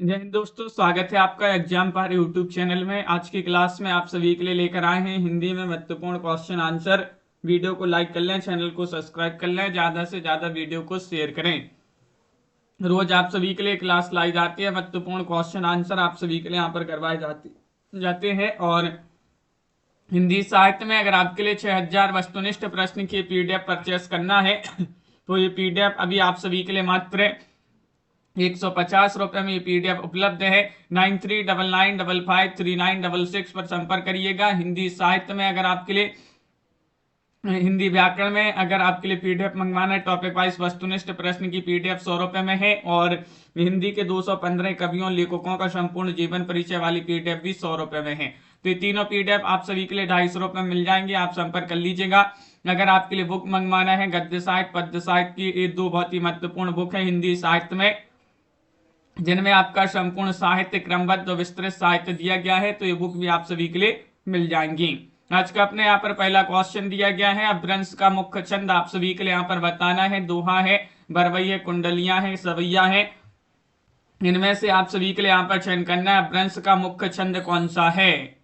जय हिंद दोस्तों, स्वागत है आपका एग्जाम पर यूट्यूब चैनल में। आज की क्लास में आप सभी के लिए लेकर आए हैं हिंदी में महत्वपूर्ण क्वेश्चन आंसर। वीडियो को लाइक कर लें, चैनल को सब्सक्राइब कर लें, ज्यादा से ज्यादा वीडियो को शेयर करें। रोज आप सभी के लिए क्लास लाई जाती है, महत्वपूर्ण क्वेश्चन आंसर आप सभी के लिए यहाँ पर करवाए जाते हैं। और हिंदी साहित्य में अगर आपके लिए 6000 वस्तुनिष्ठ प्रश्न की पीडीएफ परचेस करना है तो ये पीडीएफ अभी आप सभी के लिए मात्र 150 रुपए में ये पीडीएफ उपलब्ध है। 9399553966 पर संपर्क करिएगा। हिंदी साहित्य में अगर आपके लिए हिंदी व्याकरण में अगर आपके लिए पीडीएफ मंगवाना है, टॉपिक वाइज वस्तुनिष्ठ प्रश्न की पीडीएफ 100 रुपए में है। और हिंदी के 215 कवियों लेखकों का संपूर्ण जीवन परिचय वाली पीडीएफ भी 100 रुपए में है। तो ये तीनों पीडीएफ आप सभी के लिए 250 रुपए में मिल जाएंगे, आप संपर्क कर लीजिएगा। अगर आपके लिए बुक मंगवाना है, गद्य साहित्य पद्य साहित्य की ये दो बहुत ही महत्वपूर्ण बुक है हिंदी साहित्य में, जिनमें आपका संपूर्ण साहित्य क्रमबद्ध और विस्तृत साहित्य दिया गया है, तो ये बुक भी आप सभी के लिए मिल जाएंगी। आज का अपने यहाँ पर पहला क्वेश्चन दिया गया है। अपभ्रंश का मुख्य छंद आप सभी के लिए यहाँ पर बताना है। दोहा है, बरवैया, कुंडलियां है, सवैया है। इनमें से आप सभी के लिए यहाँ पर चयन करना है। अपभ्रंश का मुख्य छंद कौन सा है,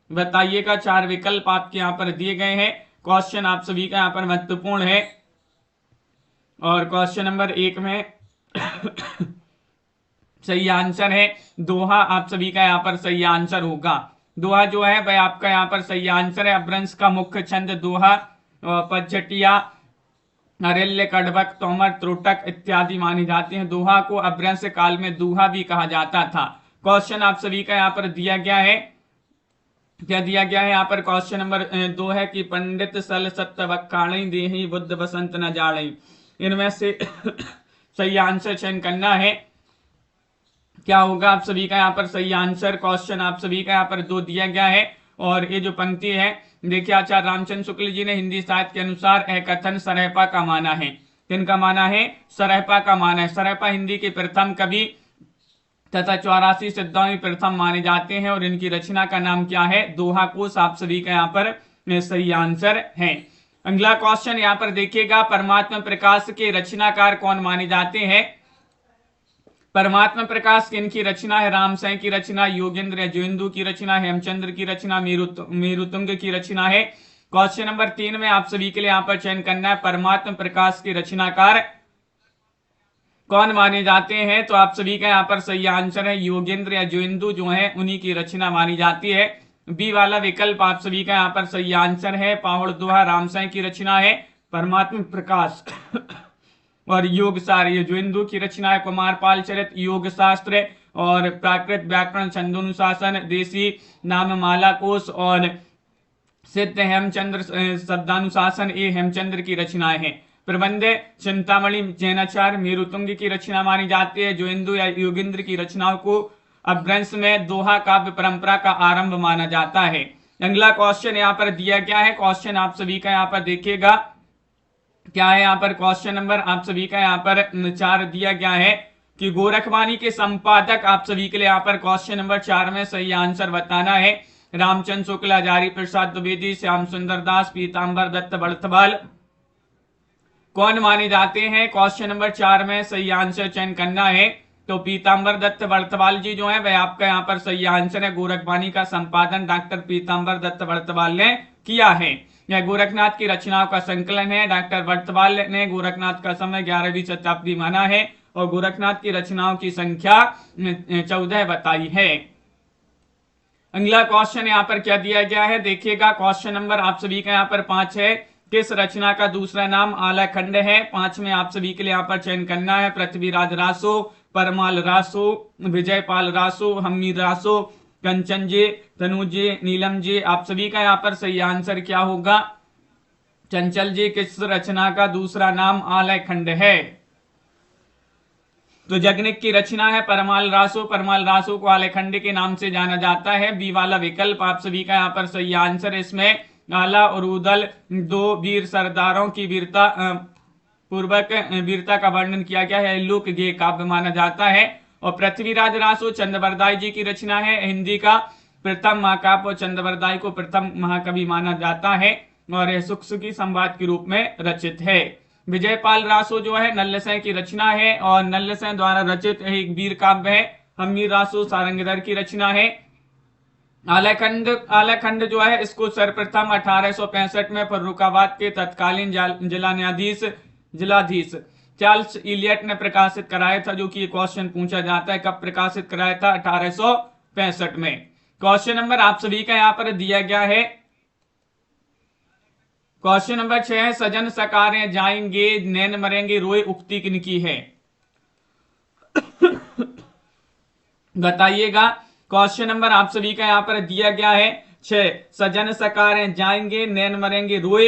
बताइएगा। 4 विकल्प आपके यहाँ पर दिए गए हैं। क्वेश्चन आप सभी का यहाँ पर महत्वपूर्ण है। और क्वेश्चन नंबर 1 में सही आंसर है दोहा, आप सभी का यहाँ पर सही आंसर होगा। दोहा जो है वह आपका यहाँ पर सही आंसर है। अपभ्रंश का मुख्य छंद दोहा, पचटिया, अरेल्य, कड़बक, तोमर, त्रुटक इत्यादि मानी जाती हैं। दोहा को अपभ्रंश काल में दोहा भी कहा जाता था। क्वेश्चन आप सभी का यहाँ पर दिया गया है, क्या दिया गया है यहाँ पर। क्वेश्चन नंबर 2 है कि पंडित सल सत्य वक्काणी देहि बुद्ध बसंत न जाड़ई। इनमें से सही आंसर चयन करना है। क्या होगा आप सभी का यहाँ पर सही आंसर। क्वेश्चन आप सभी का यहाँ पर 2 दिया गया है। और ये जो पंक्ति है, देखिए, आचार्य रामचंद्र शुक्ल जी ने हिंदी साहित्य के अनुसार यह कथन सरहपा का माना है। किनका माना है? सरहपा का माना है। सरहपा हिंदी के प्रथम कवि तथा 84 सिद्धों में प्रथम माने जाते हैं। और इनकी रचना का नाम क्या है? दोहा कोश आप सभी का यहाँ पर सही आंसर है। अगला क्वेश्चन यहाँ पर देखिएगा, परमात्मा प्रकाश के रचनाकार कौन माने जाते हैं? परमात्मा प्रकाश किनकी रचना है? रामसैं की रचना, योगेंद्र या जोइंदू की रचना, हेमचंद्र की रचना, मेरुतुंग की रचना है। क्वेश्चन नंबर 3 में आप सभी के लिए यहाँ पर चयन करना है, परमात्मा प्रकाश के रचनाकार कौन माने जाते हैं? तो आप सभी का यहाँ पर सही आंसर है योगेंद्र या जोइंदू जो है उन्हीं की रचना मानी जाती है। बी वाला विकल्प आप सभी का यहाँ पर सही आंसर है। पाहुड़ दोहा रामसैं की रचना है, परमात्मा प्रकाश और योग सार ये जोइंदू की रचना है। कुमारपाल चरित योग शास्त्र और प्राकृत व्याकरण छंदोनुशासन, देसी नाम माला कोश और सिद्ध हेमचंद्र शब्दानुशासन ये हेमचंद्र की रचनाएं हैं। प्रबंध चिंतामणि जैनाचार्य मेरुतुंग की रचना मानी जाती है। जोइंदू या योगेंद्र की रचनाओं को अपभ्रंश में दोहा काव्य परंपरा का आरंभ माना जाता है। अगला क्वेश्चन यहाँ पर दिया गया है। क्वेश्चन आप सभी का यहाँ पर देखिएगा, क्या है यहाँ पर क्वेश्चन नंबर आप सभी का यहाँ पर 4 दिया गया है कि गोरखवाणी के संपादक आप सभी के लिए यहाँ पर क्वेश्चन नंबर 4 में सही आंसर बताना है। रामचंद्र शुक्ल, हजारी प्रसाद द्विवेदी, श्याम सुंदर दास, पीताम्बर दत्त बड़थवाल कौन माने जाते हैं? क्वेश्चन नंबर 4 में सही आंसर चयन करना है। तो पीताम्बर दत्त बड़थवाल जी जो है वह आपका यहाँ पर सही आंसर है। गोरखवाणी का संपादन डॉक्टर पीताम्बर दत्त बड़थवाल ने किया है। यह गोरखनाथ की रचनाओं का संकलन है। डॉक्टर बड़थवाल ने गोरखनाथ का समय 11वीं शताब्दी माना है और गोरखनाथ की रचनाओं की संख्या 14 बताई है। अगला क्वेश्चन यहाँ पर क्या दिया गया है, देखिएगा। क्वेश्चन नंबर आप सभी का यहाँ पर 5 है, किस रचना का दूसरा नाम आलाखंड है? 5 में आप सभी के लिए यहाँ पर चयन करना है। पृथ्वीराज रासो, परमाल रासो, विजयपाल रासो, हमीर रासो, कंचन जी, तनुज जी, नीलम जी। आप सभी का यहाँ पर सही आंसर क्या होगा? चंचल जी, किस रचना का दूसरा नाम आलाखंड है? तो जगनिक की रचना है परमाल रासो। परमाल रासो को आलेखंड के नाम से जाना जाता है। बी वाला विकल्प आप सभी का यहाँ पर सही आंसर है। इसमें आला और उदल 2 वीर सरदारों की वीरता पूर्वक वीरता का वर्णन किया गया है। लोक गेय काव्य माना जाता है। और पृथ्वीराज रासो चंद्रवरदाई जी की रचना है। हिंदी का प्रथम महाकाव्य, चंद्रवरदाई को प्रथम महाकवि माना जाता है और यह सुखसुखी संवाद के रूप में रचित है। विजयपाल रासो जो है नल्लसें की रचना है और नल्लसें द्वारा रचित एक वीर काव्य है। हमीर रासो सारंगधर की रचना है। आलाखंड जो है इसको सर्वप्रथम 1865 में फर्रुखाबाद के तत्कालीन जिलाधीश चार्ल्स इलियट ने प्रकाशित कराया था, जो कि ये क्वेश्चन पूछा जाता है कब प्रकाशित कराया था, 1865 में। क्वेश्चन नंबर आप सभी का यहां पर दिया गया है, क्वेश्चन नंबर 6 है, सजन सकारे जाएंगे नैन मरेंगे रोए उक्ति किनकी है, बताइएगा। क्वेश्चन नंबर आप सभी का यहां पर दिया गया है 6, सजन सकारे जाएंगे नैन मरेंगे रोए,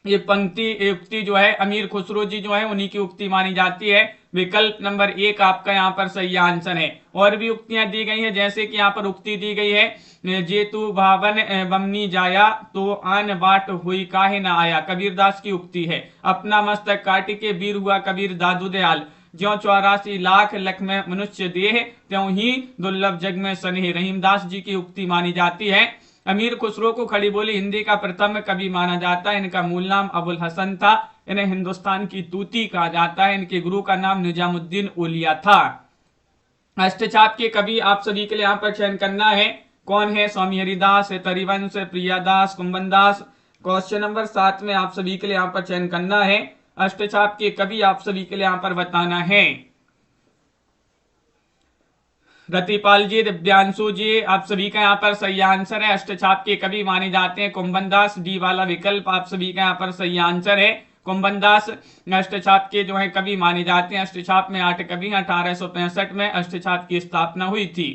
ये पंक्ति उक्ति जो है अमीर खुसरो जी जो है उन्हीं की उक्ति मानी जाती है। विकल्प नंबर 1 आपका यहाँ पर सही आंसर है। और भी उक्तियां दी गई हैं, जैसे कि यहाँ पर उक्ति दी गई है, जे तू भावन बमनी जाया तो आन बाट हुई काहे ना आया, कबीरदास की उक्ति है। अपना मस्तक काट के वीर हुआ कबीर दादू दयाल, ज्यों 84 लाख लख में मनुष्य देह, त्यों ही दुर्लभ जग में सनेह, रहीमदास जी की उक्ति मानी जाती है। अमीर खुसरो को खड़ी बोली हिंदी का प्रथम कवि माना जाता है। इनका मूल नाम अबुल हसन था। इन्हें हिंदुस्तान की तूती कहा जाता है। इनके गुरु का नाम निजामुद्दीन ओलिया था। अष्टचाप के कवि आप सभी के लिए यहाँ पर चयन करना है, कौन है, स्वामी हरिदास, तरिवंश, प्रियादास, कुंभनदास। क्वेश्चन नंबर 7 में आप सभी के लिए यहाँ पर चयन करना है, अष्टचाप के कवि आप सभी के लिए यहाँ पर बताना है। रतिपाल जी, दिव्यांशु जी, आप सभी का यहाँ पर सही आंसर है। अष्टचाप के कवि माने जाते हैं कुंभनदास, डी वाला विकल्प आप सभी का यहाँ पर सही आंसर है। कुंभनदास अष्टचाप के जो है कवि माने जाते हैं। अष्टचाप में 8 कवि, 1865 में अष्टचाप की स्थापना हुई थी।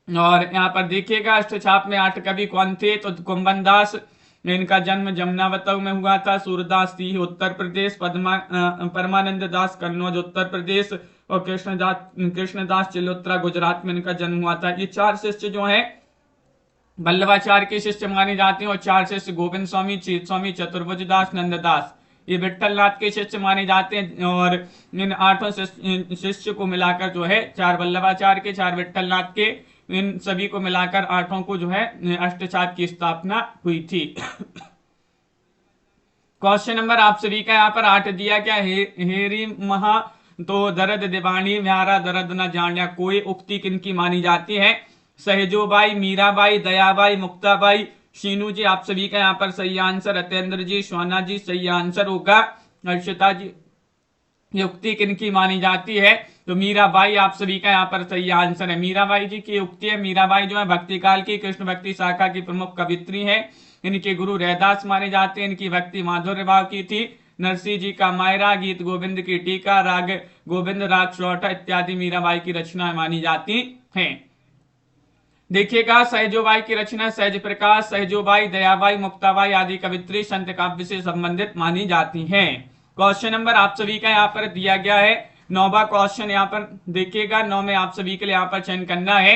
और यहाँ पर देखिएगा अष्टचाप में 8 कवि कौन थे, तो कुंभनदास, इनका जन्म जमुनावतव में हुआ था। सूरदास सी उत्तर प्रदेश, परमानंद दास कन्नौज उत्तर प्रदेश, और कृष्णदास चिल्लोत्रा गुजरात में इनका जन्म हुआ था। ये 4 शिष्य जो हैं वल्लभाचार्य के शिष्य माने जाते हैं, और 4 शिष्य गोविंद स्वामी, चीत स्वामी, चतुर्भुज दास, नंददास, ये विठलनाथ के शिष्य माने जाते हैं। और इन 8 शिष्य को मिलाकर जो है 4 वल्लभाचार्य के, 4 विठलनाथ के, इन सभी को मिलाकर 8 को जो है अष्टचाप की स्थापना हुई थी। क्वेश्चन नंबर आप सभी का यहाँ पर 8 दिया गया, हेरी महा तो दर्द दिवानी म्यारा दर्द न जानिया, कोई उक्ति किनकी मानी जाती है, सहजोबाई, मीराबाई, दयाबाई, मुक्ताबाई। शीनू जी आप सभी का यहाँ पर सही आंसर, अतेंद्र जी, सोना जी सही आंसर होगा। अर्षिता जी, ये उक्ति किनकी मानी जाती है, तो मीराबाई आप सभी का यहाँ पर सही आंसर है। मीराबाई जी की उक्ति है। मीराबाई जो है भक्ति काल की कृष्ण भक्ति शाखा की प्रमुख कवित्री है। इनके गुरु रैदास माने जाते हैं। इनकी भक्ति माधुर्य भाव की थी। नरसिंह जी का मायरा, गीत गोविंद की टीका, राग गोविंद, राग सौठा इत्यादि मीराबाई की रचनाएं मानी जाती हैं। देखिएगा सहजोबाई की रचना सहज प्रकाश, सहजोबाई, दयाबाई, मुक्ताबाई आदि कवित्री संत काव्य से संबंधित मानी जाती हैं। क्वेश्चन नंबर आप सभी का यहाँ पर दिया गया है 9वां क्वेश्चन, यहाँ पर देखिएगा 9 में आप सभी के लिए यहाँ पर चयन करना है।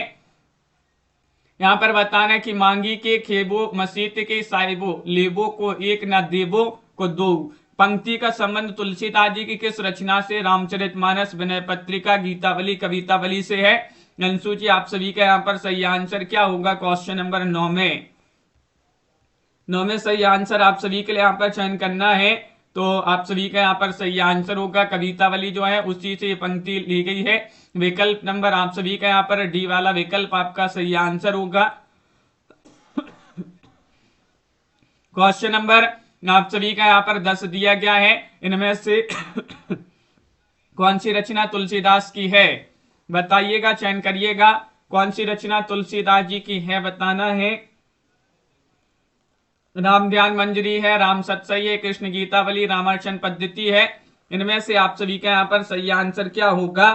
यहाँ पर बताना है कि मांगी के खेबो मसीत के साहिबो, लेबो को एक न देबो को दो। पंक्ति का संबंध तुलसीदास जी की किस रचना से, रामचरितमानस, विनय पत्रिका, गीतावली, कवितावली से है। अंशु जी आप सभी का यहाँ पर सही आंसर क्या होगा क्वेश्चन नंबर 9 में। 9 में सही आंसर आप सभी के लिए यहाँ पर चयन करना है, तो आप सभी का यहाँ पर सही आंसर होगा कवितावली जो है उसी से ये पंक्ति ली गई है। विकल्प नंबर आप सभी का यहाँ पर डी वाला विकल्प आपका सही आंसर होगा। क्वेश्चन नंबर आप सभी का यहाँ पर 10 दिया गया है, इनमें से कौन सी रचना तुलसीदास की है, बताइएगा, चयन करिएगा। कौन सी रचना तुलसीदास जी की है बताना है। राम ध्यान मंजरी है, राम सत्सई है, कृष्ण गीतावली, रामार्चन पद्धति है। इनमें से आप सभी का यहाँ पर सही आंसर क्या होगा,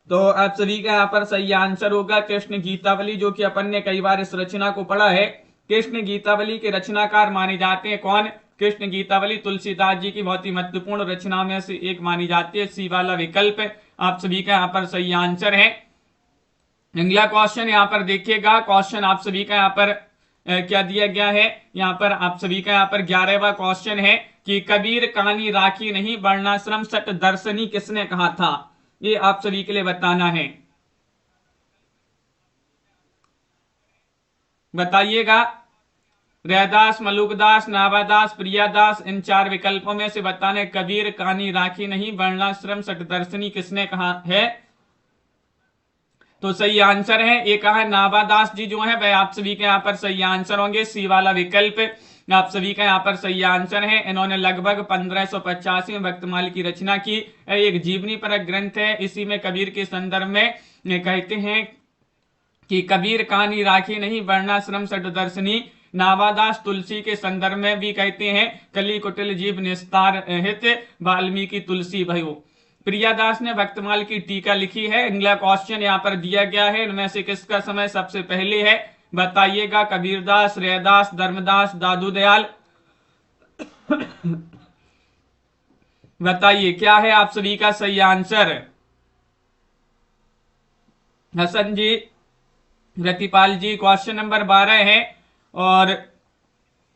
तो आप सभी का यहाँ पर सही आंसर होगा कृष्ण गीतावली, जो कि अपन ने कई बार इस रचना को पढ़ा है। कृष्ण गीतावली के रचनाकार माने जाते हैं कौन, कृष्ण गीतावली तुलसीदास जी की बहुत ही महत्वपूर्ण रचना में से एक मानी जाती है। सी वाला विकल्प आप सभी का यहाँ पर सही आंसर है। अगला क्वेश्चन यहाँ पर देखिएगा, क्वेश्चन आप सभी का यहाँ पर क्या दिया गया है, यहाँ पर आप सभी का यहाँ पर 11वां क्वेश्चन है कि कबीर कहानी राखी नहीं वर्णाश्रम सट दर्शनी किसने कहा था, ये आप सभी के लिए बताना है, बताइएगा। रैदास, मलुकदास, नावादास, प्रियादास, इन 4 विकल्पों में से बताने कबीर कहानी राखी नहीं वर्णाश्रम षटदर्शनी किसने कहा है? तो सही आंसर है ये कहा नावादास जी जो है वह आप सभी के यहाँ पर सही आंसर होंगे। सी वाला विकल्प आप सभी का यहाँ पर सही आंसर है। इन्होंने लगभग 1585 में भक्तमाल की रचना की। एक जीवनी परक ग्रंथ है। इसी में कबीर के संदर्भ में कहते हैं कि कबीर कहानी राखी नहीं वर्णाश्रम षटदर्शनी। नावादास तुलसी के संदर्भ में भी कहते हैं कली कुटिल जीव निस्तार हित वाल्मीकि तुलसी भयो। प्रियादास ने भक्तमाल की टीका लिखी है। अगला क्वेश्चन यहाँ पर दिया गया है, इनमें से किसका समय सबसे पहले है बताइएगा? कबीरदास, रैदास, धर्मदास, दादू दयाल। बताइए क्या है आप सभी का सही आंसर? हसन जी, रतिपाल जी, क्वेश्चन नंबर 12 है और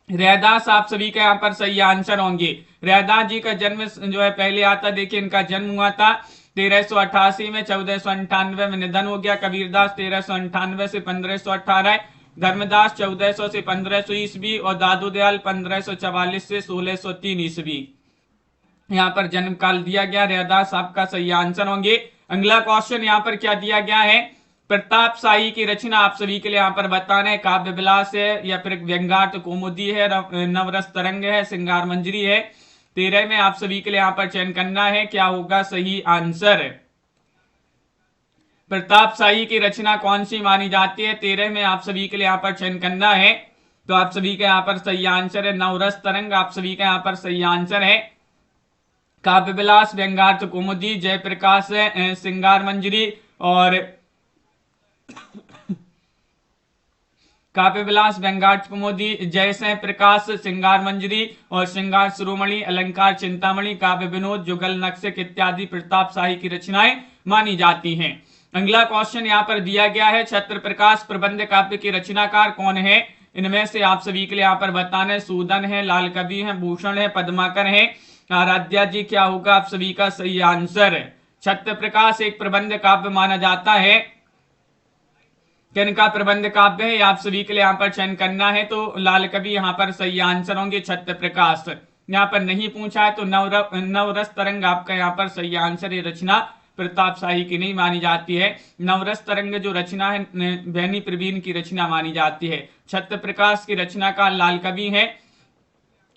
रैदास आप सभी का यहाँ पर सही आंसर होंगे। रैदास जी का जन्म जो है पहले आता, देखिए इनका जन्म हुआ था 1388 में, 1498 में निधन हो गया। कबीरदास 1398 से 1518, धर्मदास 1400 से 1500 ईस्वी और दादू दयाल 1544 से 1603 ईस्वी यहाँ पर जन्म काल दिया गया। रैदास आपका सही आंसर होंगे। अगला क्वेश्चन यहाँ पर क्या दिया गया है? प्रताप शाही की रचना आप सभी के लिए यहाँ पर बताना है। काव्य विलास है या फिर व्यंग्यार्थ कौमुदी है, नवरस तरंग है, श्रृंगार मंजरी है। 13 में आप सभी के लिए यहाँ पर चयन करना है, क्या होगा सही आंसर? प्रताप शाही की रचना कौन सी मानी जाती है? 13 में आप सभी के लिए यहाँ पर चयन करना है। तो आप सभी का यहाँ पर सही आंसर है नवरस तरंग, आप सभी का यहाँ पर सही आंसर है। काव्य विलास, व्यंग्यार्थ कौमुदी, जयप्रकाश श्रृंगार मंजरी और काव्य विलास, व्यंग्यार्थ कौमुदी, जय प्रकाश, श्रृंगार मंजरी और श्रृंगार शिरोमणि, अलंकार चिंतामणि, काव्य विनोद, जुगल नक्शक इत्यादि प्रताप शाही की रचनाएं मानी जाती हैं। अगला क्वेश्चन यहाँ पर दिया गया है, छत्र प्रकाश प्रबंध काव्य के रचनाकार कौन है? इनमें से आप सभी के लिए यहाँ पर बताना है। सूदन है, लाल कवि है, भूषण है, पद्माकर है, आराध्या जी। क्या होगा आप सभी का सही आंसर? छत्र प्रकाश एक प्रबंध काव्य माना जाता है। किनका प्रबंध काव्य है आप सभी के लिए यहाँ पर चयन करना है। तो लाल कवि यहाँ पर सही आंसर होंगे। छत्र प्रकाश यहाँ पर नहीं पूछा है तो नवरस तरंग आपका यहाँ पर सही आंसर है। रचना प्रताप शाही की नहीं मानी जाती है। नवरस तरंग जो रचना है बैनी प्रवीण की रचना मानी जाती है। छत्र प्रकाश की रचना का लाल कवि है।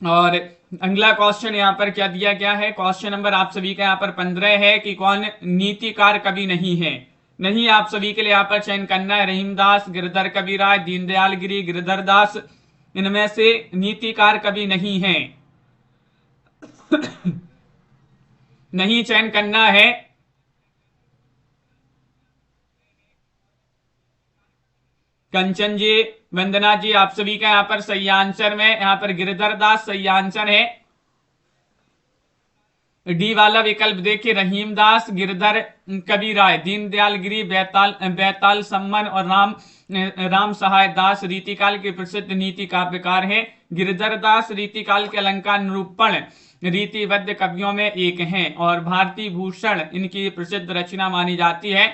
और अगला क्वेश्चन यहाँ पर क्या दिया गया है? क्वेश्चन नंबर आप सभी का यहाँ पर 15 है कि कौन नीतिकार कवि नहीं है? नहीं आप सभी के लिए यहाँ पर चयन करना है। रहीमदास, गिरधर कविराज, दीनदयाल गिरी, गिरधर दास, इनमें से नीतिकार कवि नहीं है। नहीं चयन करना है। कंचन जी, वंदना जी, आप सभी का यहाँ पर सही आंसर में यहाँ पर गिरधर दास सही आंसर है। डी वाला विकल्प देखिए, रहीमदास, गिरधर कविराय, दीनदयाल गिरी, बैताल सम्मन और राम सहाय दास रीतिकाल के प्रसिद्ध नीति काव्यकार हैं। गिरधर दास रीतिकाल के अलंकार निरूपण रीतिबद्ध कवियों में एक हैं और भारती भूषण इनकी प्रसिद्ध रचना मानी जाती है।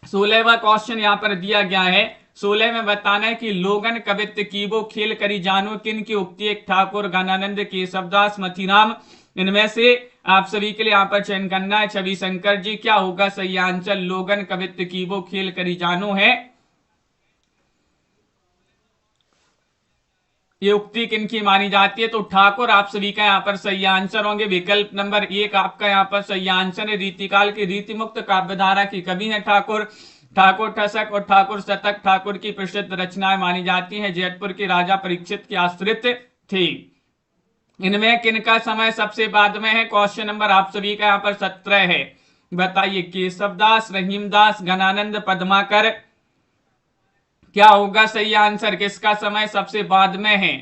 16वां क्वेश्चन यहाँ पर दिया गया है। 16 में बताना है कि लोगन कवित्व कीबो खेल करी जानो किन की उक्ति? एक ठाकुर, गणानंद, केशवदास, मथीराम, इनमें से आप सभी के लिए यहाँ पर चयन करना है। छवि शंकर जी, क्या होगा सही आंसर? लोगन कवित्व कीबो खेल करी जानो है। ये उक्ति किनकी मानी जाती है? तो ठाकुर आप सभी का यहाँ पर सही आंसर होंगे। विकल्प नंबर 1 आपका यहाँ पर सही आंसर है। रीतिकाल की रीतिमुक्त काव्यधारा की कवि है ठाकुर। ठाकुर ठसक और ठाकुर शतक ठाकुर की प्रसिद्ध रचनाएं मानी जाती हैं। जयपुर के राजा परीक्षित के आश्रित थी। इनमें किनका समय सबसे बाद में है? क्वेश्चन नंबर आप सभी का यहाँ पर 17 है। बताइए, केशवदास, रहीमदास, गणानंद, पद्माकर, क्या होगा सही आंसर? किसका समय सबसे बाद में है?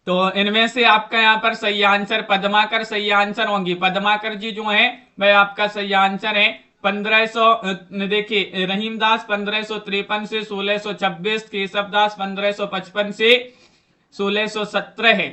तो इनमें से आपका यहाँ पर सही आंसर पद्माकर सही आंसर होंगी। पद्माकर जी जो है वह आपका सही आंसर है। 1500 देखिए, रहीमदास 1553 से 1626, केशवदास 1555 से 1617 है,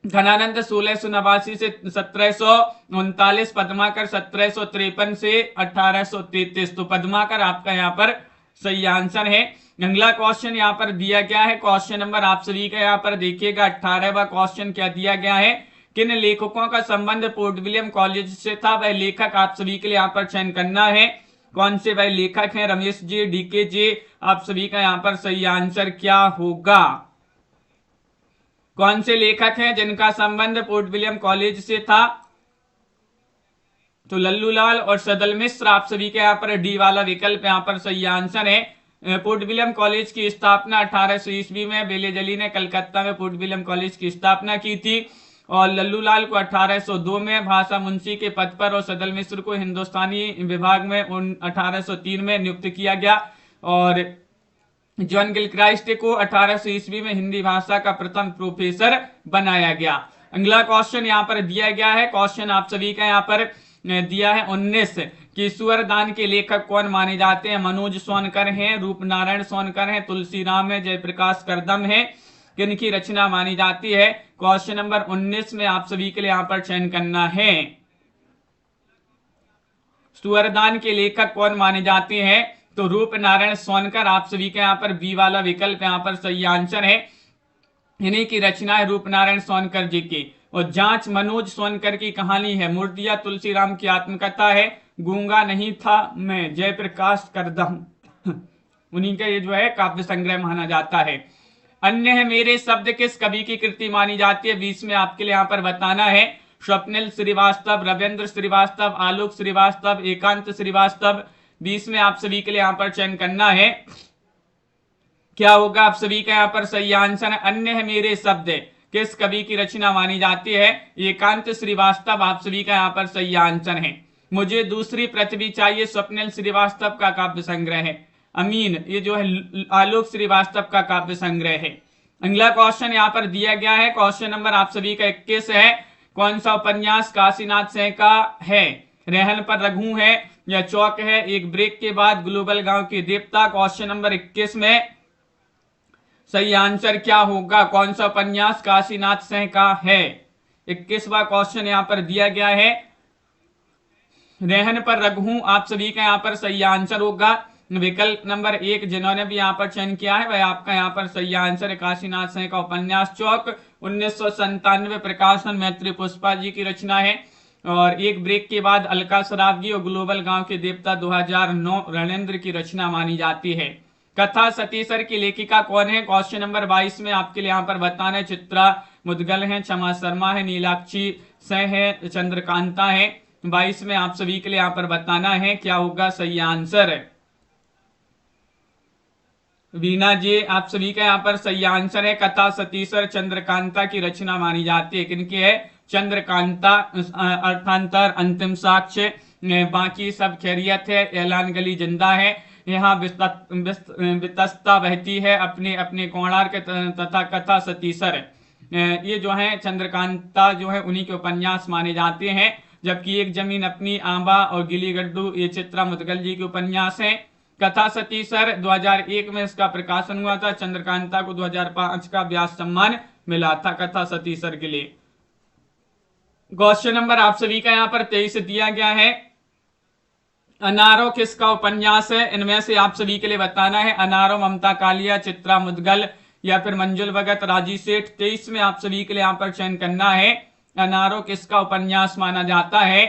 घनानंद 1689 से 1739, पद्माकर 1753 से 1833। तो पद्माकर आपका यहाँ पर सही आंसर है। अगला क्वेश्चन यहाँ पर दिया गया है, क्वेश्चन नंबर आप सभी का यहाँ पर देखिएगा 18वां क्वेश्चन क्या दिया गया है, किन लेखकों का संबंध पोर्ट विलियम कॉलेज से था। वह लेखक आप सभी के लिए यहाँ पर चयन करना है। कौन से वह लेखक हैं? रमेश जी, डीके जी। आप सभी का यहाँ पर सही आंसर क्या होगा? कौन से लेखक हैं जिनका संबंध पोर्ट विलियम कॉलेज से था? तो लल्लूलाल और सदल मिश्र। आप सभी के यहाँ पर डी वाला विकल्प यहाँ पर सही आंसर है। पोर्ट विलियम कॉलेज की स्थापना 1800 ईस्वी में बेलेजली ने कलकत्ता में पोर्ट विलियम कॉलेज की स्थापना की थी और लल्लूलाल को 1802 में भाषा मुंशी के पद पर और सदल मिश्र को हिंदुस्तानी विभाग में 1803 में नियुक्त किया गया और जॉन गिलक्राइस्ट को 1800 ईस्वी में हिंदी भाषा का प्रथम प्रोफेसर बनाया गया। अगला क्वेश्चन यहाँ पर दिया गया है, क्वेश्चन आप सभी का यहाँ पर दिया है 19 कि सुअरदान के लेखक कौन माने जाते हैं? मनोज सोनकर हैं, रूपनारायण सोनकर हैं, तुलसीराम है, जयप्रकाश करदम है। किनकी रचना मानी जाती है? क्वेश्चन नंबर 19 में आप सभी के लिए यहाँ पर चयन करना है। सुअरदान के लेखक कौन माने जाते हैं? तो रूपनारायण सोनकर। आप सभी के यहाँ पर बी वाला विकल्प यहाँ पर सही आंसर है। इन्हीं की रचना है रूपनारायण सोनकर जी की। और जांच मनोज सोनकर की कहानी है। मूर्तिया तुलसीराम की आत्मकथा है। गूंगा नहीं था मैं, जयप्रकाश करदम। उन्हीं का ये जो है काव्य संग्रह माना जाता है। अन्य है मेरे शब्द किस कवि की कृति मानी जाती है? 20 में आपके लिए यहाँ पर बताना है। स्वप्निल श्रीवास्तव, रविंद्र श्रीवास्तव, आलोक श्रीवास्तव, एकांत श्रीवास्तव। 20 में आप सभी के लिए यहाँ पर चयन करना है। क्या होगा आप सभी का यहाँ पर सही आंसर है? अन्य है मेरे शब्द किस कवि की रचना मानी जाती है? एकांत श्रीवास्तव। आप सभी का यहाँ पर सही आंसर है। मुझे दूसरी पृथ्वी चाहिए स्वप्निल श्रीवास्तव का काव्य संग्रह है। अमीन ये जो है आलोक श्रीवास्तव का काव्य संग्रह है। अगला क्वेश्चन यहाँ पर दिया गया है, क्वेश्चन नंबर आप सभी का 21 है। कौन सा उपन्यास काशीनाथ सिंह का है? रहन पर रघु है या चौक है, एक ब्रेक के बाद, ग्लोबल गांव के देवता। क्वेश्चन नंबर 21 में सही आंसर क्या होगा? कौन सा उपन्यास काशीनाथ सिंह का है? 21वां क्वेश्चन यहाँ पर दिया गया है। रहन पर रघु आप सभी का यहाँ पर सही आंसर होगा। विकल्प नंबर 1 जिन्होंने भी यहाँ पर चयन किया है वह आपका यहाँ पर सही आंसर है। काशीनाथ सिंह का उपन्यास चौक 1997 प्रकाशन मैत्री पुष्पा जी की रचना है। और एक ब्रेक के बाद अलका सरावगी और ग्लोबल गांव के देवता 2009 रणेंद्र की रचना मानी जाती है। कथा सतीसर की लेखिका कौन है? क्वेश्चन नंबर 22 में आपके लिए यहाँ पर बताना है। चित्रा मुदगल है, क्षमा शर्मा है, नीलाक्षी सह है, चंद्रकांता है। 22 में आप सभी के लिए यहाँ पर बताना है क्या होगा सही आंसर। वीना जी आप सभी का यहाँ पर सही आंसर है। कथा सतीसर चंद्रकांता की रचना मानी जाती है। किनकी है? चंद्रकांता। अर्थांतर अंतिम साक्ष्य, बाकी सब खैरियत है, ऐलान गली जिंदा है, यहाँ वितस्ता बहती है, अपने अपने कोणार्क तथा कथा सतीसर। ये जो है चंद्रकांता जो है उन्हीं के उपन्यास माने जाते हैं। जबकि एक जमीन अपनी, आंबा और गिली गड्डू ये चित्रा मुदगल जी के उपन्यास हैं। कथा सतीसर 2001 में इसका प्रकाशन हुआ था। चंद्रकांता को 2005 का व्यास सम्मान मिला था कथा सतीसर के लिए। क्वेश्चन नंबर आप सभी का यहाँ पर 23 दिया गया है। अनारो किसका उपन्यास है? इनमें से आप सभी के लिए बताना है। अनारो ममता कालिया, चित्रा मुदगल या फिर मंजुल भगत, राजी सेठ। 23 में आप सभी के लिए यहाँ पर चयन करना है। अनारो किसका उपन्यास माना जाता है?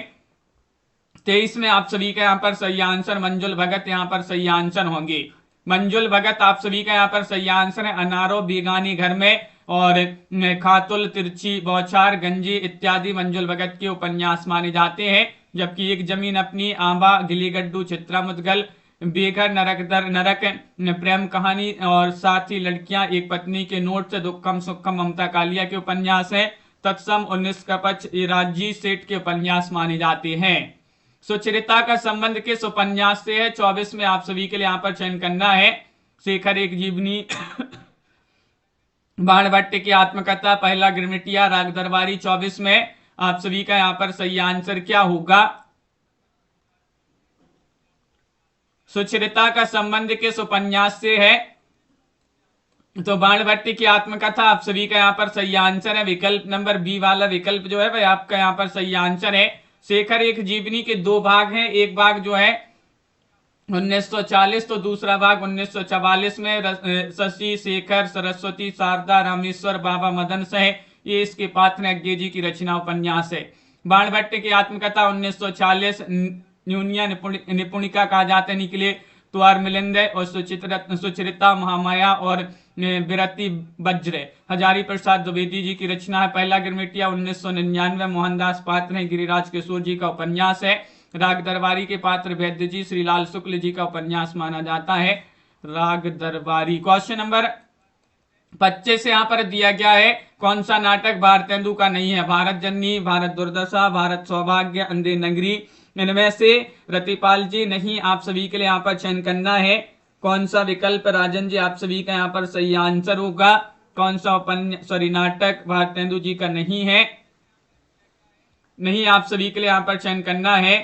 23 में आप सभी का यहाँ पर सही आंसर मंजुल भगत यहाँ पर सही आंसर होंगे। मंजुल भगत आप सभी का यहाँ पर सही आंसर है। अनारो बेगानी घर में और खातुल, तिरछी, बौछार, गंजी इत्यादि मंजुल भगत के उपन्यास माने जाते हैं। जबकि एक जमीन अपनी, आंबा, गिली गड्डू, चित्रा मुदगल, बेघर, नरक दर नरक, प्रेम कहानी और साथ ही लड़कियां एक पत्नी के नोट से, दुखम सुखम ममता कालिया के उपन्यास है। तत्सम 19 का पक्ष राजी सेठ के उपन्यास माने जाते हैं। सुचरिता का संबंध किस उपन्यास से है? 24 में आप सभी के लिए यहाँ पर चयन करना है। शेखर एक जीवनी, बाणभट्ट की आत्मकथा, पहला गिरमिटिया, राग दरबारी। 24 में आप सभी का यहाँ पर सही आंसर क्या होगा? सुचरिता का संबंध किस उपन्यास से है? तो बाणभट्ट की आत्मकथा आप सभी का यहाँ पर सही आंसर है। विकल्प नंबर बी वाला विकल्प जो है वह आपका यहाँ पर सही आंसर है। शेखर एक जीवनी के 2 भाग हैं। एक भाग जो है 1940 तो दूसरा भाग 1944 में शशि शेखर सरस्वती शारदा रामेश्वर बाबा मदन सह ये इसके पात्र अज्ञे की रचना उपन्यास है। बाणभट्ट की आत्मकथा 1940 न्यूनिया निपुणिका कहा जाते निकले तुआर मिलिंद और सुचरिता महामाया और बिरति वज्र हजारी प्रसाद द्विवेदी जी की रचना है। पहला गिरमिटिया 1999 मोहनदास पात्र है गिरिराज किशोर जी का उपन्यास है। राग दरबारी के पात्र वैद्य जी श्रीलाल शुक्ल जी का उपन्यास माना जाता है। राग दरबारी। क्वेश्चन नंबर 25 यहाँ पर दिया गया है कौन सा नाटक भारतेंदु का नहीं है? भारत जननी, भारत दुर्दशा, भारत सौभाग्य, अंधे नगरी। इनमें से रतिपाल जी नहीं, आप सभी के लिए यहाँ पर चयन करना है। कौन सा विकल्प राजन जी आप सभी का यहाँ पर सही आंसर होगा? कौन सा नाटक भारतेंदु जी का नहीं है? नहीं, आप सभी के लिए यहाँ पर चयन करना है।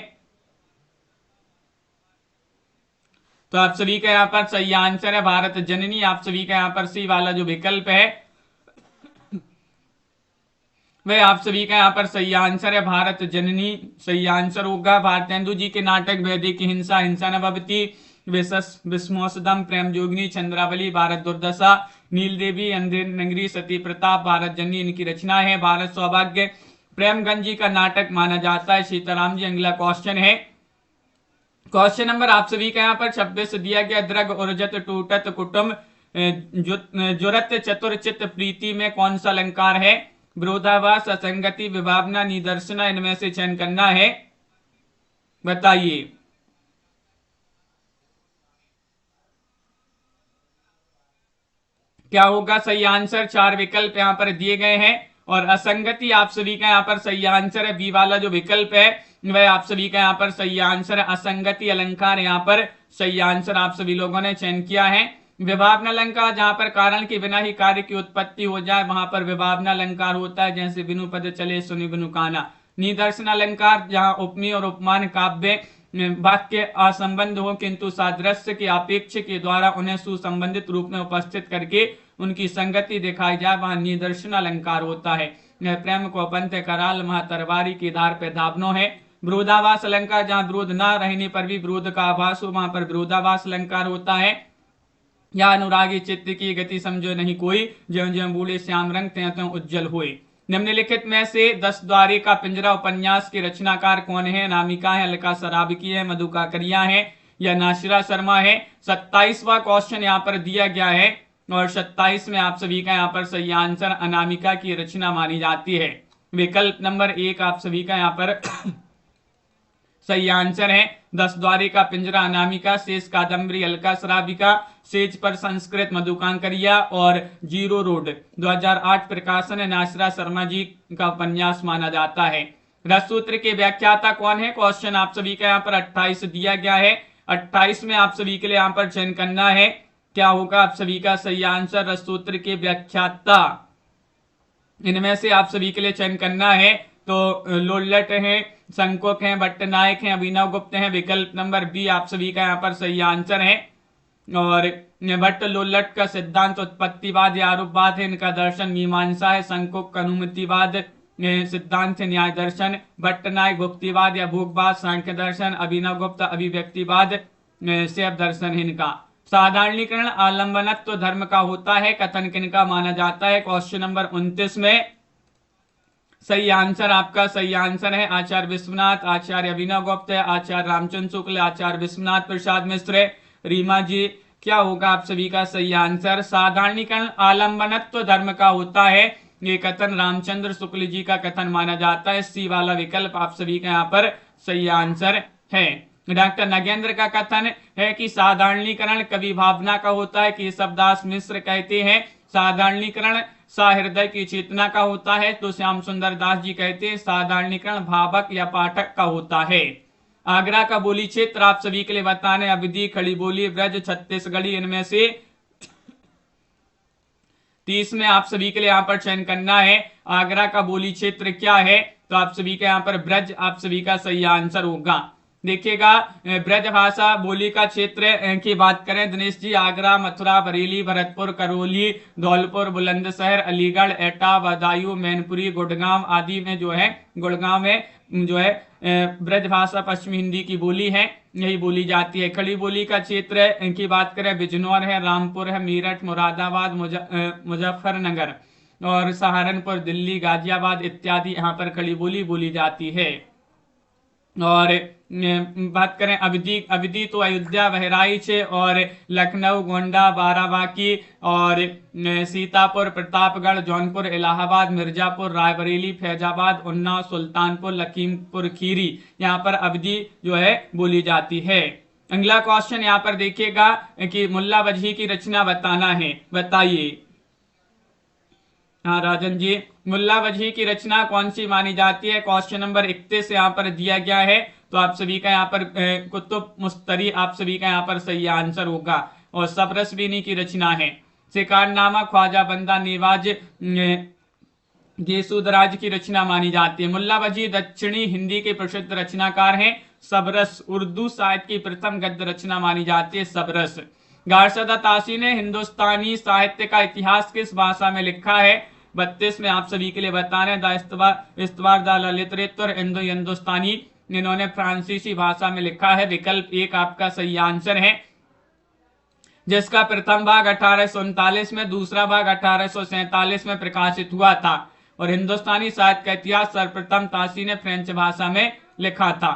तो आप सभी का यहाँ पर सही आंसर है भारत जननी। आप सभी का यहाँ पर सी वाला जो विकल्प है वह आप सभी का यहाँ पर सही आंसर है भारत जननी सही आंसर होगा। भारतेंदु जी के नाटक वैदिक हिंसा, हिंसा न भवति, विस्मोसदम, प्रेम जोगिनी, चंद्रावली, भारत दुर्दशा, नील देवी, अंधे नगरी, सती प्रताप, भारत जननी इनकी रचना है। भारत सौभाग्य प्रेमगंज जी का नाटक माना जाता है। सीताराम जी अगला क्वेश्चन है। क्वेश्चन नंबर आप सभी का यहाँ पर 26 दिया गया द्रग उर्जत टूटत कुटुंब जुरत चतुर्चित प्रीति में कौन सा अलंकार है? विरोधाभास, असंगति, विभावना, निदर्शना। इनमें से चयन करना है, बताइए। क्या होगा सही आंसर? 4 विकल्प यहाँ पर दिए गए हैं और असंगति आप सभी का यहाँ पर सही आंसर है। बी वाला जो विकल्प है वह आप सभी का यहाँ पर सही आंसर है। असंगति अलंकार यहाँ पर सही आंसर आप सभी लोगों ने चयन किया है। विभावना अलंकार जहां पर कारण के बिना ही कार्य की उत्पत्ति हो जाए वहां पर विभावना अलंकार होता है, जैसे बिनु पद चले सुनि बिनु काना। निदर्शन अलंकार जहां उपमेय और उपमान काव्य वाक्य असंबंध हो किंतु सादृश्य के अपेक्ष के द्वारा उन्हें सुसंबंधित रूप में उपस्थित करके उनकी संगति दिखाई जाए वहां निदर्शन अलंकार होता है। प्रेम को पंथ कराल महातरवारी के धार पे धावनो है। विरोधाभास अलंकार जहां विरोध न रहने पर भी विरोध का आभास हो वहां पर विरोधाभास अलंकार होता है। या अनुरागी चित्त की गति समझो नहीं कोई, ज्यों ज्यों बूढ़े श्याम रंग त्यों त्यों उज्जवल हुए। निम्नलिखित में से 10 द्वारे का पिंजरा उपन्यास के रचनाकार कौन है? अनामिका है, अलका सराबकी है, मधु काकरिया है या नासिरा शर्मा है? 27वां क्वेश्चन यहाँ पर दिया गया है और 27 में आप सभी का यहाँ पर सही आंसर अनामिका की रचना मानी जाती है। विकल्प नंबर 1 आप सभी का यहाँ पर सही आंसर है। 10 द्वारे का पिंजरा अनामिका, शेष कादम्बरी अलका सराबिका, सेज पर संस्कृत मधु काकरिया और जीरो रोड 2008 प्रकाशन नासिरा शर्मा जी का उपन्यास माना जाता है। रससूत्र के व्याख्याता कौन है? क्वेश्चन आप सभी का यहाँ पर 28 दिया गया है। 28 में आप सभी के लिए यहाँ पर चयन करना है। क्या होगा आप सभी का सही आंसर? रससूत्र के व्याख्याता इनमें से आप सभी के लिए चयन करना है। तो लोल्लट है, संकोक है, भट्टनायक है, अभिनव गुप्त है। विकल्प नंबर बी आप सभी का यहाँ पर सही आंसर है। और भट्ट लोल्लट का सिद्धांत उत्पत्तिवाद या आरोपवाद है, इनका दर्शन मीमांसा है। संकोक का अनुमतिवाद सिद्धांत है, न्याय दर्शन। भट्टनायक भुक्तिवाद या भोगवाद सांख्य दर्शन। अभिनव गुप्त अभिव्यक्तिवाद शैव दर्शन है इनका। साधारणीकरण आलंबनत्व धर्म का होता है, कथन किनका माना जाता है? क्वेश्चन नंबर 29 में सही आंसर आपका सही आंसर है आचार्य विश्वनाथ, आचार्य अभिनव गुप्त, आचार्य रामचंद्र शुक्ल, आचार्य विश्वनाथ प्रसाद मिश्र, रीमा जी। क्या होगा आप सभी का सही आंसर? साधारणीकरण आलंबनत्व धर्म का होता है, ये कथन रामचंद्र शुक्ल जी का कथन माना जाता है। सी वाला विकल्प आप सभी का यहाँ पर सही आंसर है। डॉक्टर नगेंद्र का कथन है कि साधारणीकरण कवि भावना का होता है, केशवदास मिश्र कहते हैं साधारणीकरण सहृदय की चेतना का होता है, तो श्याम सुंदर दास जी कहते हैं साधारणीकरण भावक या पाठक का होता है। आगरा का बोली क्षेत्र आप सभी के लिए बताने अवधि, खड़ी बोली, ब्रज, छत्तीसगढ़ी, इनमें से 30 में आप सभी के लिए यहाँ पर चयन करना है। आगरा का बोली क्षेत्र क्या है? तो आप सभी के यहाँ पर ब्रज आप सभी का सही आंसर होगा। देखिएगा ब्रज भाषा बोली का क्षेत्र की बात करें दिनेश जी, आगरा, मथुरा, बरेली, भरतपुर, करौली, धौलपुर, बुलंदशहर, अलीगढ़, एटा, बदायूं, मैनपुरी, गुड़गांव आदि में जो है गुड़गांव में जो है ब्रजभाषा पश्चिमी हिंदी की बोली है, यही बोली जाती है। खड़ी बोली का क्षेत्र की बात करें, बिजनौर है, रामपुर है, मेरठ, मुरादाबाद, मुजफ्फरनगर और सहारनपुर, दिल्ली, गाजियाबाद इत्यादि यहाँ पर खड़ी बोली बोली जाती है। और बात करें अवधि, अवधि तो अयोध्या, बहराइच और लखनऊ, गोंडा, बाराबांकी और सीतापुर, प्रतापगढ़, जौनपुर, इलाहाबाद, मिर्जापुर, रायबरेली, फैजाबाद, उन्नाव, सुल्तानपुर, लखीमपुर खीरी, यहाँ पर अवधि जो है बोली जाती है। अगला क्वेश्चन यहाँ पर देखिएगा कि मुल्ला वजही की रचना बताना है, बताइए। हाँ राजन जी, मुल्ला वजही की रचना कौन सी मानी जाती है? क्वेश्चन नंबर 31 यहाँ पर दिया गया है, तो आप सभी का यहाँ पर कुतुब मुस्तरी आप सभी का यहाँ पर सही आंसर होगा। और सबरसबीनी की रचना है। शिकारनामा ख्वाजा बंदा नेवाज गेसुदराज की रचना मानी जाती है। मुल्ला वजही दक्षिणी हिंदी के प्रसिद्ध रचनाकार हैं। सबरस उर्दू साहित्य की प्रथम गद्य रचना मानी जाती है, सबरस। गारशदा तासी ने हिंदुस्तानी साहित्य का इतिहास किस भाषा में लिखा है? 32 में आप सभी के लिए बता रहे हैं। इस्तवार द लिटरेचर इंडो हिंदुस्तानी, इन्होंने फ्रांसीसी भाषा में लिखा है। विकल्प 1 आपका सही आंसर है, जिसका प्रथम भाग 1839 में, दूसरा भाग 1847 में प्रकाशित हुआ था। और हिंदुस्तानी साहित्य का इतिहास सर्वप्रथम तासी ने फ्रेंच भाषा में लिखा था।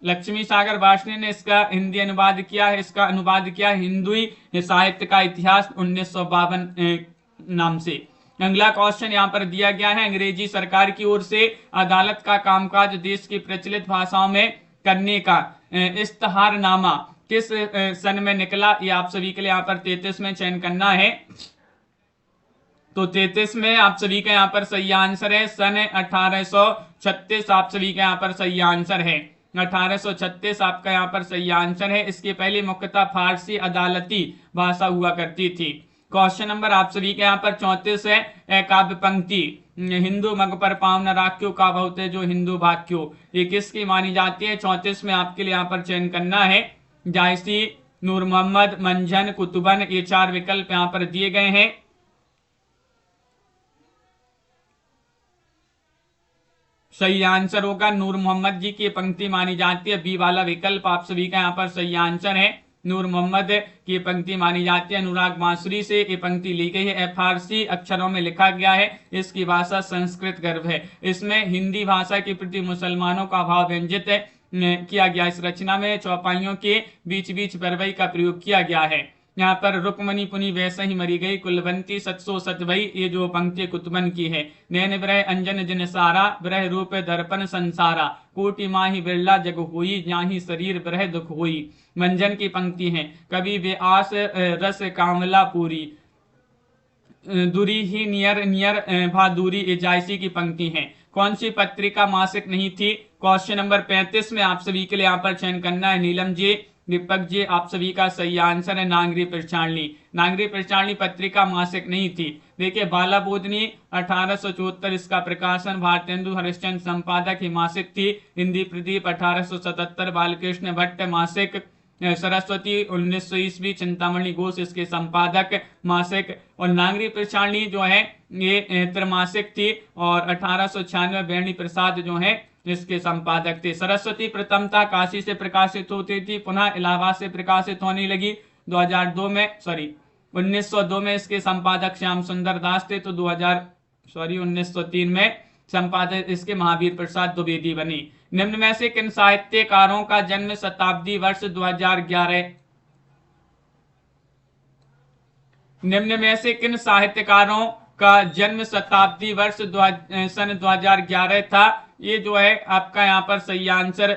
लक्ष्मी सागर वार्ष्णेय ने इसका हिंदी अनुवाद किया है। इसका अनुवाद किया हिंदुई साहित्य का इतिहास 1952 नाम से। अगला क्वेश्चन यहाँ पर दिया गया है, अंग्रेजी सरकार की ओर से अदालत का कामकाज देश की प्रचलित भाषाओं में करने का इश्तहारनामा किस सन में निकला? ये आप सभी के लिए यहाँ पर 33 में चयन करना है। तो 33 में आप सभी का यहाँ पर सही आंसर है, सन 1836 आप सभी का यहाँ पर सही आंसर है। 1836 आपका यहाँ पर सही आंसर है। इसके पहले मुख्यतः फारसी अदालती भाषा हुआ करती थी। क्वेश्चन नंबर आप सभी के यहाँ पर 34 है, काव्य पंक्ति हिंदू मग पर पाँव न राख्यो का बहुत है जो हिंदू भाक्यो, ये किसकी मानी जाती है? 34 में आपके लिए यहाँ पर चयन करना है। जायसी, नूर मोहम्मद, मंझन, कुतुबन, ये 4 विकल्प यहाँ पर दिए गए हैं। सही आंसर होगा नूर मोहम्मद जी की पंक्ति मानी जाती है। बी वाला विकल्प आप सभी का यहाँ पर सही आंसर है, नूर मोहम्मद की पंक्ति मानी जाती है। अनुराग बांसुरी से ये पंक्ति ली गई है। फारसी अक्षरों में लिखा गया है। इसकी भाषा संस्कृत गर्भ है। इसमें हिंदी भाषा के प्रति मुसलमानों का भाव व्यंजित किया गया। इस रचना में चौपाइयों के बीच बीच बरबई का प्रयोग किया गया है। यहाँ पर रुकमणी पुनी वैसे ही मरी गई, कुलवंती सत्सो सतवई, ये जो पंक्ति कुतुबन की है। नैन ब्रह अंजन जिन सारा, ब्रह रूप दर्पण संसारा, कोटि माही बिरला जग हुई, जाही शरीर ब्रह दुख हुई। मंजन की पंक्ति है, कवि वे आस रस कामला पूरी, दूरी ही नियर नियर भा दूरी, ये जायसी की पंक्ति है। कौन सी पत्रिका मासिक नहीं थी? क्वेश्चन नंबर 35 में आप सभी के लिए यहाँ पर चयन करना है। नीलम जी, दीपक जी, आप सभी का सही आंसर है नागरी प्रचारणी। नागरी प्रचारणी पत्रिका मासिक नहीं थी। देखिए बाला बोधनी 1874 इसका प्रकाशन, भारतेंदु हरिश्चंद्र संपादक ही मासिक थी। हिंदी प्रदीप 1877, बालकृष्ण भट्ट मासिक, सरस्वती 1900 ईस्वी, चिंतामणि घोष इसके संपादक मासिक। और नागरी प्रचारणी जो है ये त्रैमासिक थी। और 1896 बेणी प्रसाद जो है इसके संपादक थे। सरस्वती प्रथमता काशी से प्रकाशित होती थी, पुनः इलाहाबाद से प्रकाशित होने लगी 2002 में, 1902 में इसके संपादक श्याम सुंदर दास थे। तो 1903 में संपादक इसके महावीर प्रसाद द्विवेदी बनी। निम्न में से किन साहित्यकारों का जन्म शताब्दी वर्ष 2011? निम्न में से किन साहित्यकारों का जन्म शताब्दी वर्ष सन 2011 था? ये जो है आपका यहाँ पर सही आंसर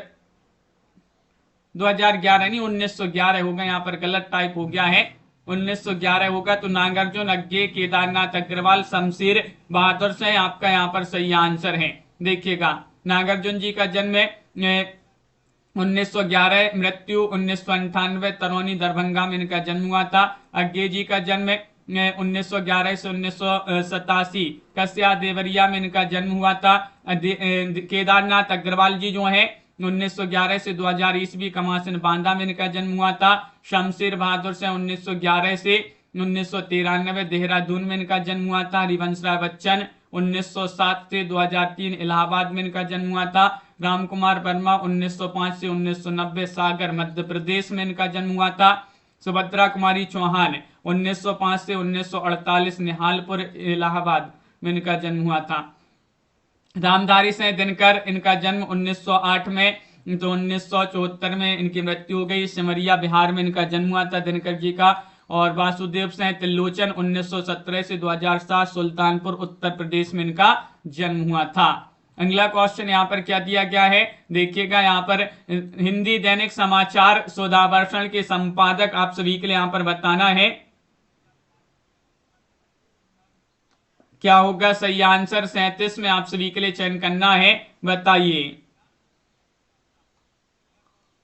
2011 नहीं 1911 होगा, यहाँ पर गलत टाइप हो गया है, 1911 होगा। तो नागार्जुन अज्ञे, केदारनाथ अग्रवाल, शमशेर बहादुर से आपका यहाँ पर सही आंसर है। देखिएगा नागार्जुन जी का जन्म 1911, मृत्यु 1998, तरोनी दरभंगा में इनका जन्म हुआ था। अज्ञे जी का जन्म 1911 से 1987, कस्या देवरिया में इनका जन्म हुआ था। केदारनाथ अग्रवाल जी जो है 1911 से 2000 ईस्वी, कमासिन बांदा में इनका जन्म हुआ था। शमशेर बहादुर से 1911 से 1993, देहरादून में इनका जन्म हुआ था। हरिवंश राय बच्चन 1907 से 2003 इलाहाबाद में इनका जन्म हुआ था। राम कुमार वर्मा 1905 से 1990 सागर मध्य प्रदेश में इनका जन्म हुआ था। सुभद्रा कुमारी चौहान 1905 से 1948 निहालपुर इलाहाबाद में इनका जन्म हुआ था। रामधारी सिंह दिनकर इनका जन्म 1908 में, तो 1974 में इनकी मृत्यु हो गई। सिमरिया बिहार में इनका जन्म हुआ था दिनकर जी का। और वासुदेव सिंह त्रिलोचन 1917 से 2007 सुल्तानपुर उत्तर प्रदेश में इनका जन्म हुआ था। अगला क्वेश्चन यहाँ पर क्या दिया गया है देखिएगा। यहाँ पर हिंदी दैनिक समाचार सौदावर्षण के संपादक आप सभी के लिए यहाँ पर बताना है क्या होगा। सही आंसर 37 में आप सभी के लिए चयन करना है, बताइए।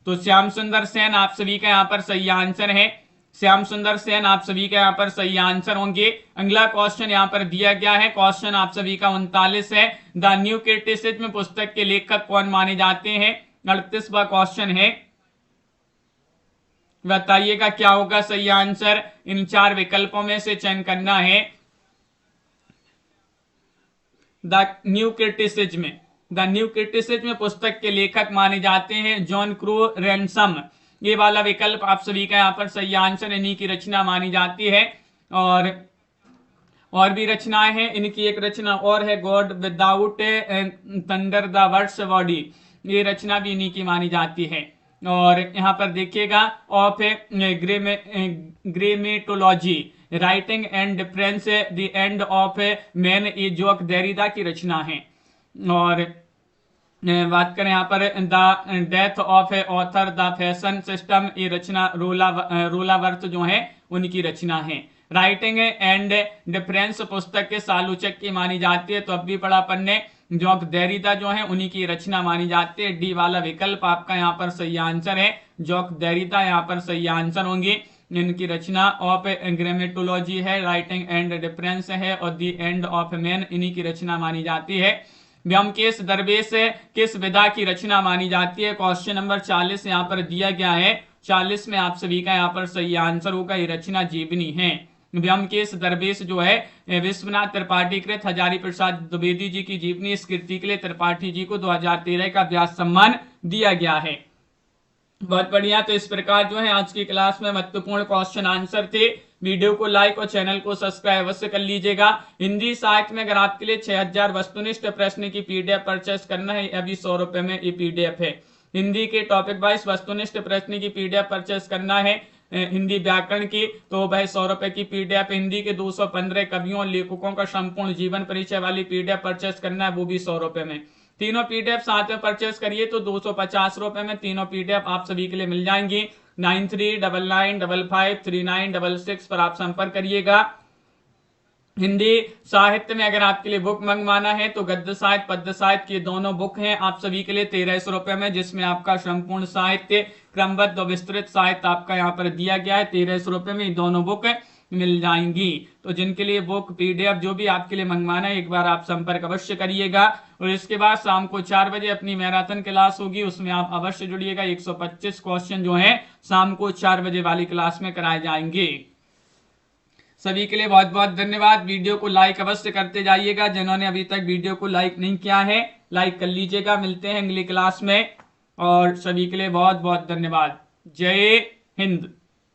तो श्याम सुंदर सेन आप सभी का यहाँ पर सही आंसर है। श्याम सुंदर सेन आप सभी का यहाँ पर सही आंसर होंगे। अगला क्वेश्चन यहाँ पर दिया गया है, क्वेश्चन आप सभी का 39 है। द न्यू क्रिटिसिज्म पुस्तक के लेखक कौन माने जाते हैं। 38वां क्वेश्चन है, बताइएगा क्या होगा सही आंसर। इन 4 विकल्पों में से चयन करना है। द न्यू क्रिटिसिज्म पुस्तक के लेखक माने जाते हैं जॉन क्रू रैनसम। ये वाला विकल्प आप सभी का यहाँ पर सही आंसर, इन्हीं की रचना मानी जाती है। और भी रचनाएं हैं, इनकी एक रचना और है God without thunder the words body, ये रचना भी इन्हीं की मानी जाती है। और यहाँ पर देखिएगा of grammatology writing and difference the end of man ये जोक देरिदा की रचना है। और बात करें यहाँ पर the death of a author the fashion system, ये रचना रोलावर्थ जो है उनकी रचना है। राइटिंग एंड डिफरेंस पुस्तक के सालूचक की मानी जाती है, तो अब भी पढ़ा पन्ने जोक देरिदा जो है उन्हीं की रचना मानी जाती है। डी वाला विकल्प आपका यहाँ पर सही आंसर है, जोक देरिदा यहाँ पर सही आंसर होंगे। इनकी रचना ऑफ ग्रामेटोलॉजी है, राइटिंग एंड डिफरेंस है और दी एंड ऑफ मैन इन्हीं की रचना मानी जाती है। ब्योमकेश दरवेश किस विधा की रचना मानी जाती है। क्वेश्चन नंबर 40 यहाँ पर दिया गया है। 40 में आप सभी का यहाँ पर सही आंसर होगा, ये रचना जीवनी है। ब्योमकेश दरवेश जो है विश्वनाथ त्रिपाठी कृत हजारी प्रसाद द्विवेदी जी की जीवनी, इस कृति के लिए त्रिपाठी जी को 2013 का व्यास सम्मान दिया गया है। बहुत बढ़िया। तो इस प्रकार जो है आज की क्लास में महत्वपूर्ण क्वेश्चन आंसर थे। वीडियो को लाइक और चैनल को सब्सक्राइब अवश्य कर लीजिएगा। हिंदी साहित्य में अगर आपके लिए 6000 वस्तुनिष्ठ प्रश्न की पीडीएफ परचेस करना है, अभी 100 रुपए में ये पीडीएफ है। हिंदी के टॉपिक वाइज वस्तुनिष्ठ प्रश्न की पीडीएफ परचेस करना है हिंदी व्याकरण की, तो भाई 100 रुपए की पीडीएफ। हिंदी के 215 कवियों और लेखकों का संपूर्ण जीवन परिचय वाली पीडीएफ परचेस करना है, वो भी 100 रुपए में। तीनों पीडीएफ साथ में परचेस करिए तो 250 रुपए में तीनों पीडीएफ आप सभी के लिए मिल जाएंगी। 9399553966 पर आप संपर्क करिएगा। हिंदी साहित्य में अगर आपके लिए बुक मंगवाना है तो गद्य साहित्य पद्य साहित्य की दोनों बुक हैं आप सभी के लिए 1300 रुपए में, जिसमें आपका संपूर्ण साहित्य क्रमबद्ध और विस्तृत साहित्य आपका यहाँ पर दिया गया है। 1300 रुपए में दोनों बुक मिल जाएंगी। तो जिनके लिए बुक पीडीएफ जो भी आपके लिए मंगवाना है, एक बार आप संपर्क अवश्य करिएगा। और इसके बाद शाम को 4 बजे अपनी मैराथन क्लास होगी, उसमें आप अवश्य जुड़िएगा। 125 क्वेश्चन जो है शाम को 4 बजे वाली क्लास में कराए जाएंगे। सभी के लिए बहुत बहुत धन्यवाद। वीडियो को लाइक अवश्य करते जाइएगा। जिन्होंने अभी तक वीडियो को लाइक नहीं किया है, लाइक कर लीजिएगा। मिलते हैं अगली क्लास में, और सभी के लिए बहुत बहुत धन्यवाद। जय हिंद।